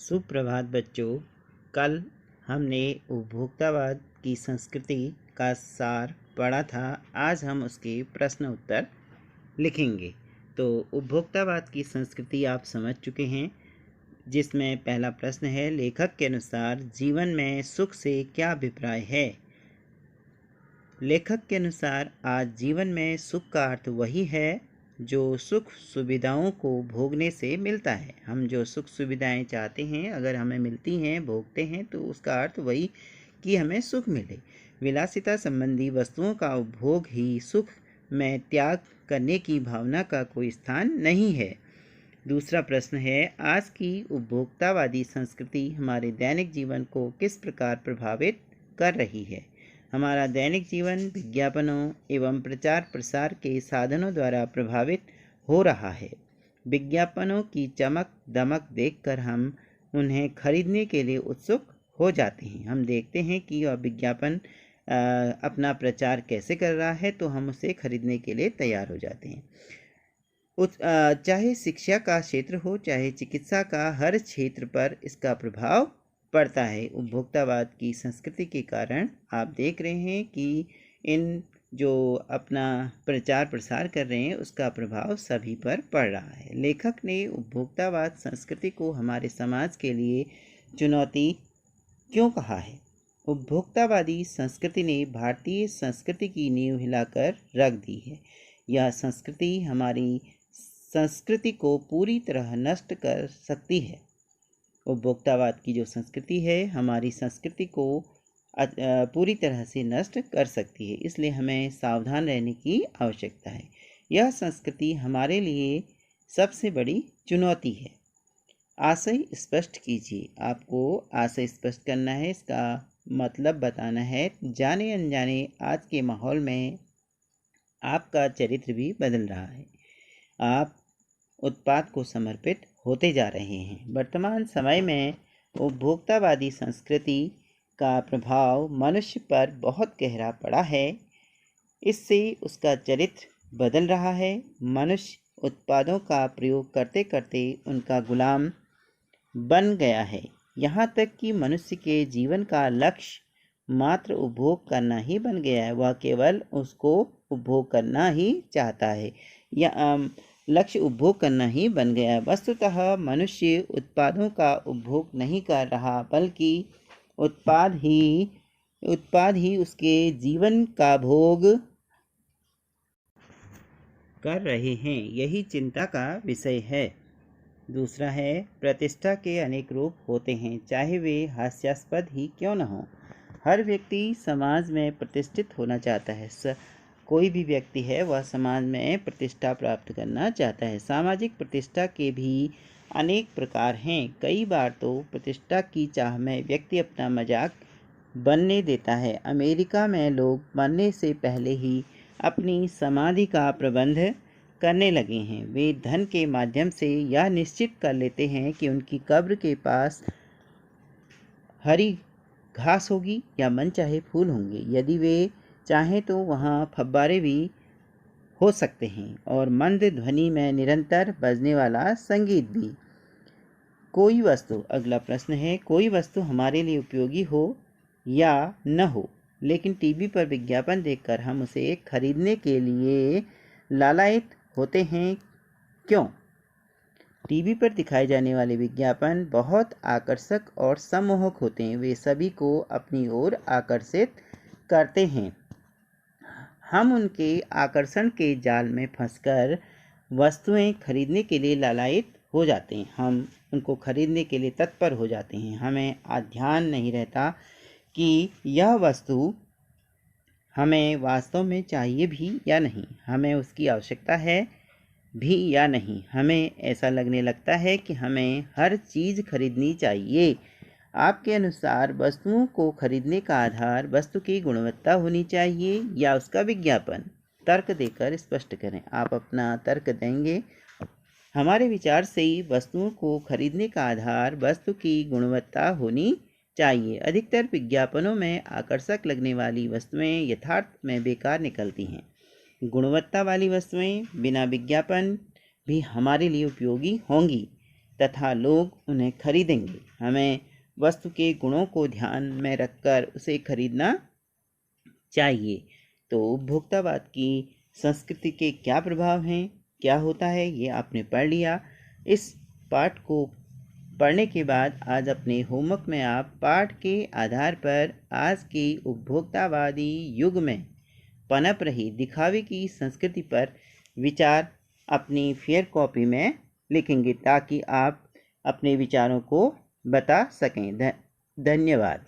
सुप्रभात बच्चों। कल हमने उपभोक्तावाद की संस्कृति का सार पढ़ा था। आज हम उसके प्रश्न उत्तर लिखेंगे। तो उपभोक्तावाद की संस्कृति आप समझ चुके हैं, जिसमें पहला प्रश्न है, लेखक के अनुसार जीवन में सुख से क्या अभिप्राय है। लेखक के अनुसार आज जीवन में सुख का अर्थ वही है जो सुख सुविधाओं को भोगने से मिलता है। हम जो सुख सुविधाएं चाहते हैं, अगर हमें मिलती हैं, भोगते हैं, तो उसका अर्थ वही कि हमें सुख मिले। विलासिता संबंधी वस्तुओं का उपभोग ही सुख में त्याग करने की भावना का कोई स्थान नहीं है। दूसरा प्रश्न है, आज की उपभोक्तावादी संस्कृति हमारे दैनिक जीवन को किस प्रकार प्रभावित कर रही है। हमारा दैनिक जीवन विज्ञापनों एवं प्रचार प्रसार के साधनों द्वारा प्रभावित हो रहा है। विज्ञापनों की चमक दमक देखकर हम उन्हें खरीदने के लिए उत्सुक हो जाते हैं। हम देखते हैं कि वह विज्ञापन अपना प्रचार कैसे कर रहा है, तो हम उसे खरीदने के लिए तैयार हो जाते हैं। चाहे शिक्षा का क्षेत्र हो, चाहे चिकित्सा का, हर क्षेत्र पर इसका प्रभाव पड़ता है। उपभोक्तावाद की संस्कृति के कारण आप देख रहे हैं कि इन जो अपना प्रचार प्रसार कर रहे हैं, उसका प्रभाव सभी पर पड़ रहा है। लेखक ने उपभोक्तावाद संस्कृति को हमारे समाज के लिए चुनौती क्यों कहा है। उपभोक्तावादी संस्कृति ने भारतीय संस्कृति की नींव हिलाकर रख दी है। यह संस्कृति हमारी संस्कृति को पूरी तरह नष्ट कर सकती है। उपभोक्तावाद की जो संस्कृति है, हमारी संस्कृति को पूरी तरह से नष्ट कर सकती है, इसलिए हमें सावधान रहने की आवश्यकता है। यह संस्कृति हमारे लिए सबसे बड़ी चुनौती है। आशय स्पष्ट कीजिए। आपको आशय स्पष्ट करना है, इसका मतलब बताना है। जाने अनजाने आज के माहौल में आपका चरित्र भी बदल रहा है। आप उत्पाद को समर्पित होते जा रहे हैं। वर्तमान समय में उपभोक्तावादी संस्कृति का प्रभाव मनुष्य पर बहुत गहरा पड़ा है। इससे उसका चरित्र बदल रहा है। मनुष्य उत्पादों का प्रयोग करते करते उनका गुलाम बन गया है। यहाँ तक कि मनुष्य के जीवन का लक्ष्य मात्र उपभोग करना ही बन गया है। वह केवल उसको उपभोग करना ही चाहता है, या लक्ष्य उपभोग करना ही बन गया है। वस्तुतः मनुष्य उत्पादों का उपभोग नहीं कर रहा, बल्कि उत्पाद ही उसके जीवन का भोग कर रहे हैं। यही चिंता का विषय है। दूसरा है, प्रतिष्ठा के अनेक रूप होते हैं, चाहे वे हास्यास्पद ही क्यों न हो। हर व्यक्ति समाज में प्रतिष्ठित होना चाहता है। कोई भी व्यक्ति है, वह समाज में प्रतिष्ठा प्राप्त करना चाहता है। सामाजिक प्रतिष्ठा के भी अनेक प्रकार हैं। कई बार तो प्रतिष्ठा की चाह में व्यक्ति अपना मजाक बनने देता है। अमेरिका में लोग मरने से पहले ही अपनी समाधि का प्रबंध करने लगे हैं। वे धन के माध्यम से यह निश्चित कर लेते हैं कि उनकी कब्र के पास हरी घास होगी या मनचाहे फूल होंगे। यदि वे चाहें तो वहाँ फव्वारे भी हो सकते हैं और मंद ध्वनि में निरंतर बजने वाला संगीत भी। कोई वस्तु, अगला प्रश्न है, कोई वस्तु हमारे लिए उपयोगी हो या न हो, लेकिन टीवी पर विज्ञापन देखकर हम उसे खरीदने के लिए लालायित होते हैं, क्यों। टीवी पर दिखाए जाने वाले विज्ञापन बहुत आकर्षक और सम्मोहक होते हैं। वे सभी को अपनी ओर आकर्षित करते हैं। हम उनके आकर्षण के जाल में फंसकर वस्तुएं खरीदने के लिए लालायित हो जाते हैं। हम उनको खरीदने के लिए तत्पर हो जाते हैं। हमें ध्यान नहीं रहता कि यह वस्तु हमें वास्तव में चाहिए भी या नहीं, हमें उसकी आवश्यकता है भी या नहीं। हमें ऐसा लगने लगता है कि हमें हर चीज़ खरीदनी चाहिए। आपके अनुसार वस्तुओं को खरीदने का आधार वस्तु की गुणवत्ता होनी चाहिए या उसका विज्ञापन। तर्क देकर स्पष्ट करें। आप अपना तर्क देंगे। हमारे विचार से वस्तुओं को खरीदने का आधार वस्तु की गुणवत्ता होनी चाहिए। अधिकतर विज्ञापनों में आकर्षक लगने वाली वस्तुएं यथार्थ में बेकार निकलती हैं। गुणवत्ता वाली वस्तुएं बिना विज्ञापन भी हमारे लिए उपयोगी होंगी। तथा लोग उन्हें खरीदेंगे। हमें वस्तु के गुणों को ध्यान में रखकर उसे खरीदना चाहिए। तो उपभोक्तावाद की संस्कृति के क्या प्रभाव हैं, क्या होता है, ये आपने पढ़ लिया। इस पाठ को पढ़ने के बाद आज अपने होमवर्क में आप पाठ के आधार पर आज के उपभोक्तावादी युग में पनप रही दिखावे की संस्कृति पर विचार अपनी फेयर कॉपी में लिखेंगे ताकि आप अपने विचारों को बता सकें। धन्यवाद।